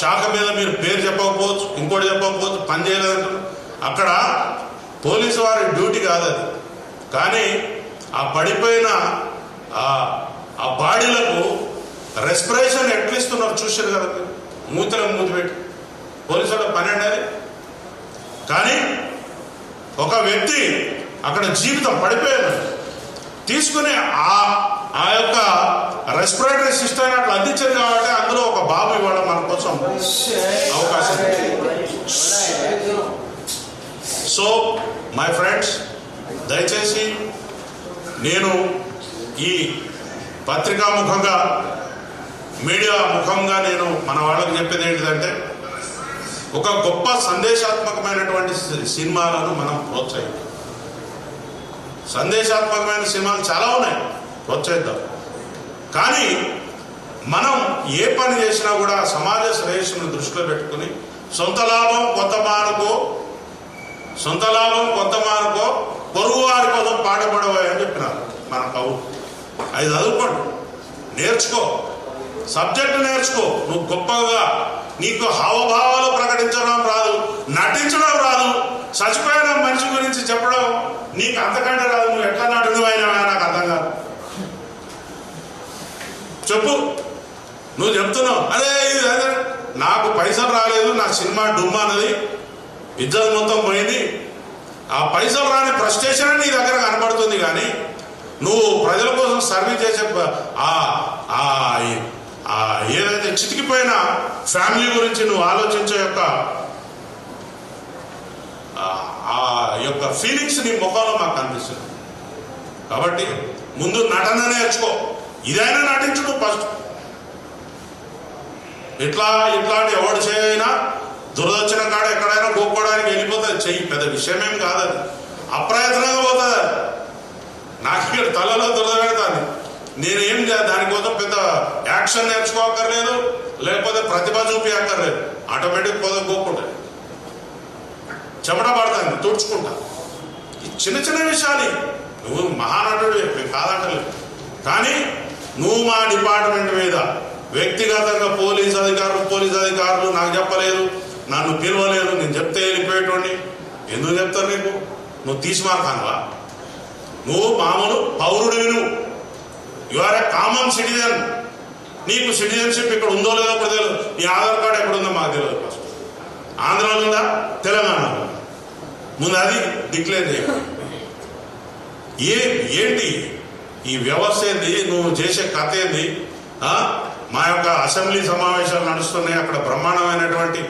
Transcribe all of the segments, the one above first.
శాఖ మీద మీరు పేరు చెప్పకపోవచ్చు, ఇంకోటి చెప్పకపోవచ్చు, పని చేయలేదంటారు. అక్కడ పోలీసు వారి డ్యూటీ కాదు అది. కానీ ఆ పడిపోయిన ఆ బాడీలకు రెస్పిరేషన్ ఎట్లా ఇస్తున్నారు చూశారు కదా, మూతలకు మూతి పెట్టి. పోలీసు వాళ్ళ పని అండి అది. కానీ ఒక వ్యక్తి అక్కడ జీవితం పడిపోయాడు తీసుకుని ఆ యొక్క రెస్పిరేటరీ సిస్టమ్ అట్లా అందించారు కాబట్టి అందులో ఒక బాబు ఇవ్వడం మన కోసం అవకాశం. సో మై ఫ్రెండ్స్, దయచేసి నేను ఈ పత్రికా ముఖంగా, మీడియా ముఖంగా నేను మన వాళ్ళకి చెప్పేది ఏంటిదంటే, ఒక గొప్ప సందేశాత్మకమైనటువంటి సినిమాలను మనం ప్రోత్సహిద్దాం. సందేశాత్మకమైన సినిమాలు చాలా ఉన్నాయి, ప్రోత్సహిద్దాం. కానీ మనం ఏ పని చేసినా కూడా సమాజ శ్రేయస్సును దృష్టిలో పెట్టుకుని సొంత లాభం కొంత మానుకో పొరుగు వారి కోసం పాటుపడవని చెప్పినారు మన కవులు. అది చదువుకోండి, నేర్చుకో, సబ్జెక్టు నేర్చుకో. నువ్వు గొప్పగా నీకు హావభావాలు ప్రకటించడం రాదు, నటించడం రాదు, చచ్చిపోయిన మనిషి గురించి చెప్పడం నీకు అంతకంటే రాదు. నువ్వు ఎట్లా నటుడివైనావా నాకు అర్థం కాదు. చెప్పు, నువ్వు చెప్తున్నావు అదే నాకు పైసలు రాలేదు, నా సినిమా డుమ్మా అన్నది, ఇజ్జత్ మొత్తం పోయింది. ఆ పైసలు రాని ఫ్రస్ట్రేషన్ నీ దగ్గర కనబడుతుంది. కానీ నువ్వు ప్రజల కోసం సర్వీస్ చేసే ఏదైతే చితికిపోయిన ఫ్యామిలీ గురించి నువ్వు ఆలోచించే యొక్క ఫీలింగ్స్ నీ ముఖంలో మాకు కనిపిస్తుంది. కాబట్టి ముందు నటన నేర్చుకో, ఇదైనా నటించు నువ్వు ఫస్ట్. ఇట్లాంటి ఎవడు చేయైనా దురదొచ్చిన కాడ ఎక్కడైనా గోక్కోవడానికి వెళ్ళిపోతుంది. చెయ్యి, పెద్ద విషయమేం కాదు అది, అప్రయత్నంగా పోతుంది అది. నాకు ఇక్కడ తలలో దురద పెడతాను. నేనేం దానికోసం పెద్ద యాక్షన్ నేర్చుకోక్కర్లేదు, లేకపోతే ప్రతిభ చూపి అక్కర్లేదు. ఆటోమేటిక్ పోతే గోక్కుంటుంది, చెమట పడతాను, తుడుచుకుంటా. చిన్న చిన్న విషయాలు. నువ్వు మహానటుడు కాదంటలేదు, కానీ నువ్వు మా డిపార్ట్మెంట్ మీద వ్యక్తిగతంగా పోలీస్ అధికారులు నాకు చెప్పలేదు, నన్ను పిలవలేదు, నేను చెప్తే వెళ్ళిపోయేటోండి. ఎందుకు చెప్తారు నీకు? నువ్వు తీసిమార్తానువా? నువ్వు మామూలు పౌరుడివి, you are a common citizen. నీకు సిటిజన్షిప్ ఇక్కడ ఉందో లేదో కూడా తెలియదు. నీ ఆధార్ కార్డు ఎక్కడుందో మాకు తెలియదు. ఫస్ట్ ఆంధ్రాలో ఉందా, తెలంగాణలో ముందు అది డిక్లేర్ చేయాలి. ఏంటి ఈ వ్యవస్థ ఏంది? నువ్వు చేసే కథ ఏంది? మా యొక్క అసెంబ్లీ సమావేశాలు నడుస్తున్నాయి, అక్కడ బ్రహ్మాండమైనటువంటి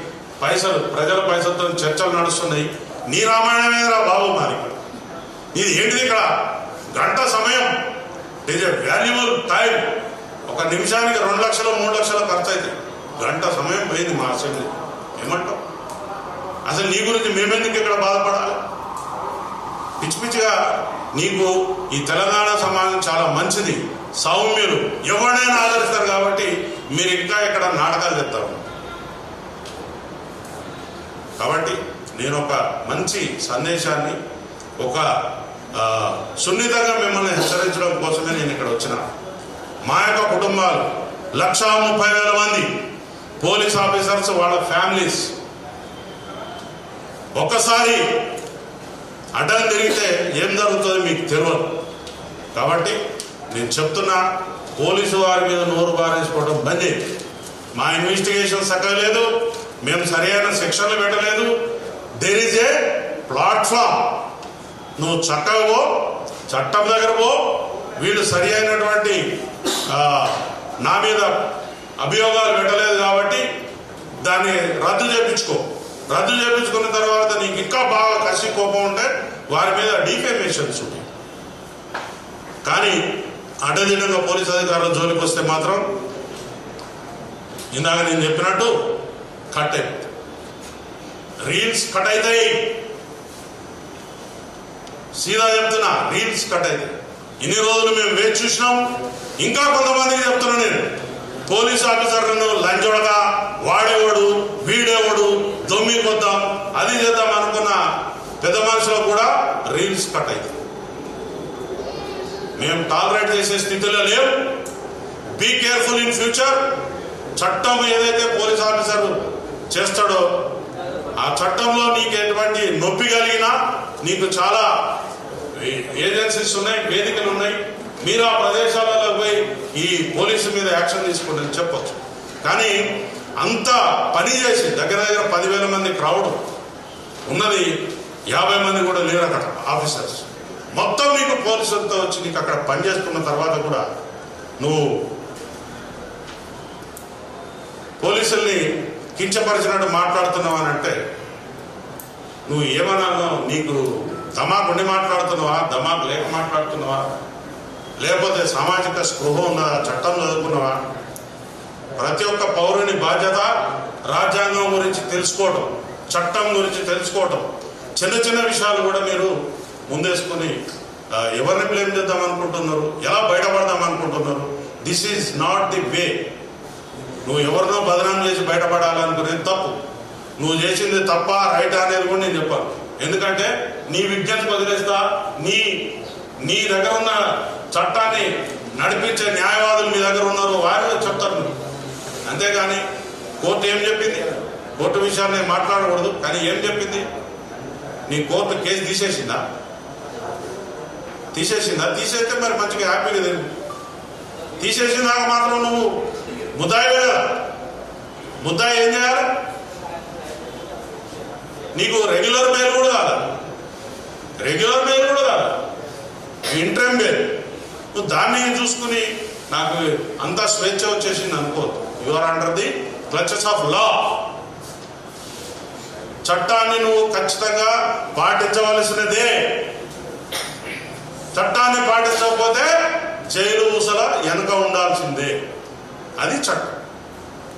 ప్రజల పైసలతో చర్చలు నడుస్తున్నాయి. నీ రామాయణమేరా బాబు మాది. ఇది ఏంటిది? ఇక్కడ గంట సమయం, it is a valuable time. ఒక నిమిషానికి 2 లక్షలు 3 లక్షలు ఖర్చు అవుతాయి. గంట సమయం పోయింది మా అసెంబ్లీ. ఏమంటావు? అసలు నీ గురించి మేమెందుకు ఇక్కడ బాధపడాలి? పిచ్చి పిచ్చిగా నీకు ఈ తెలంగాణ సమాజం చాలా మంచిది, సౌమ్యులు, ఎవరినైనా ఆదరిస్తారు. కాబట్టి మీరు ఇంకా ఇక్కడ నాటకాలు చెప్తారు. కాబట్టి నేను ఒక మంచి సందేశాన్ని, ఒక సున్నితంగా మిమ్మల్ని హెచ్చరించడం కోసమే నేను ఇక్కడ వచ్చిన. మా యొక్క కుటుంబాలు 1,30,000 మంది పోలీస్ ఆఫీసర్స్, వాళ్ళ ఫ్యామిలీస్ ఒక్కసారి అడ్డం తిరిగితే ఏం జరుగుతుందో మీకు తెలియదు. కాబట్టి నేను చెప్తున్నా, పోలీసు వారి మీద నోరు బారేసుకోవడం బంద్ చేయండి. మా ఇన్వెస్టిగేషన్ సక్కలేదు, మేము సరైన శిక్షలు పెట్టలేదు. There is a platform. నువ్వు చక్కగా పో, చట్టం దగ్గర పో. వీళ్ళు సరి అయినటువంటి నా మీద అభియోగాలు పెట్టలేదు కాబట్టి దాన్ని రద్దు చేయించుకున్న తర్వాత నీకు ఇంకా బాగా కసి కోపం ఉంటే వారి మీద డిఫేమేషన్స్ ఉంటాయి. కానీ అడ్డదిడ్డంగా పోలీస్ అధికారుల జోలికి వస్తే మాత్రం ఇందాక నేను చెప్పినట్టు రీల్స్ కట్ అవుతాయి. సీదా చెప్తున్నా, రీల్స్ కట్ అవుతాయి. ఇన్ని రోజులు మేము వేచి చూసినాం. ఇంకా కొంతమందికి చెప్తున్నా నేను, పోలీస్ ఆఫీసర్లను లంచోడగా వాడేవాడు, వీడేవాడు, దొమ్మి కొద్దాం, అది చేద్దాం అనుకున్న పెద్ద మనుషులకు కూడా రీల్స్ కట్ అవుతాయి. మేము టాలరేట్ చేసే స్థితిలో లేవు. Be careful in future. చట్టం ఏదైతే పోలీస్ ఆఫీసర్ చేస్తాడో ఆ చట్టంలో నీకు ఎటువంటి నొప్పి కలిగినా నీకు చాలా ఏజెన్సీస్ ఉన్నాయి, వేదికలు ఉన్నాయి, మీరు ఆ ప్రదేశాలలో పోయి ఈ పోలీసు మీద యాక్షన్ తీసుకోండి అని చెప్పొచ్చు. కానీ అంత పని చేసి దగ్గర 10,000 మంది క్రౌడ్ ఉన్నది, 50 మంది కూడా లేరు అక్కడ ఆఫీసర్స్. మొత్తం నీకు పోలీసులతో వచ్చి నీకు అక్కడ పనిచేస్తున్న తర్వాత కూడా నువ్వు పోలీసుల్ని కించపరిచినట్టు మాట్లాడుతున్నావు అని అంటే నువ్వు ఏమన్నా నీకు దమాకు ఉండి మాట్లాడుతున్నావా, దమాకు లేక మాట్లాడుతున్నావా, లేకపోతే సామాజిక స్పృహ ఉన్నదా, చట్టం చదువుకున్నావా? ప్రతి ఒక్క పౌరుని బాధ్యత రాజ్యాంగం గురించి తెలుసుకోవటం, చట్టం గురించి తెలుసుకోవటం. చిన్న చిన్న విషయాలు కూడా మీరు ముందేసుకొని ఎవరిని బ్లేమ్ చేద్దాం అనుకుంటున్నారు, ఎలా బయటపడదాం అనుకుంటున్నారు? This is not the way. నువ్వు ఎవరినో బదనాం చేసి బయటపడాలనుకునేది తప్పు. నువ్వు చేసింది తప్ప రైటా అనేది కూడా నేను చెప్పాను. ఎందుకంటే నీ విజ్ఞప్తి వదిలేస్తా, నీ దగ్గర ఉన్న చట్టాన్ని నడిపించే న్యాయవాదులు మీ దగ్గర ఉన్నారు, వారు చెప్తారు. అంతేగాని కోర్టు ఏం చెప్పింది, కోర్టు విషయాన్ని మాట్లాడకూడదు. కానీ ఏం చెప్పింది? నీ కోర్టు కేసు తీసేసిందా? తీసేస్తే మరి మంచిగా హ్యాపీగా తెలియదు. తీసేసినాక మాత్రం నువ్వు ముద్దాయివే కదా. ముద్దాయి ఏం చేయాలి? నీకు రెగ్యులర్ బెయిల్ కూడా కాదు, ఇంటర్మ్ బెయిల్. నువ్వు దాన్ని చూసుకుని నాకు అంతా స్వేచ్ఛ వచ్చేసింది అనుకోవద్దు. You are under the clutches of law. చట్టాన్ని నువ్వు ఖచ్చితంగా పాటించవలసినదే. చట్టాన్ని పాటించకపోతే జైలు ఊసల వెనక ఉండాల్సిందే. అది చట్టం.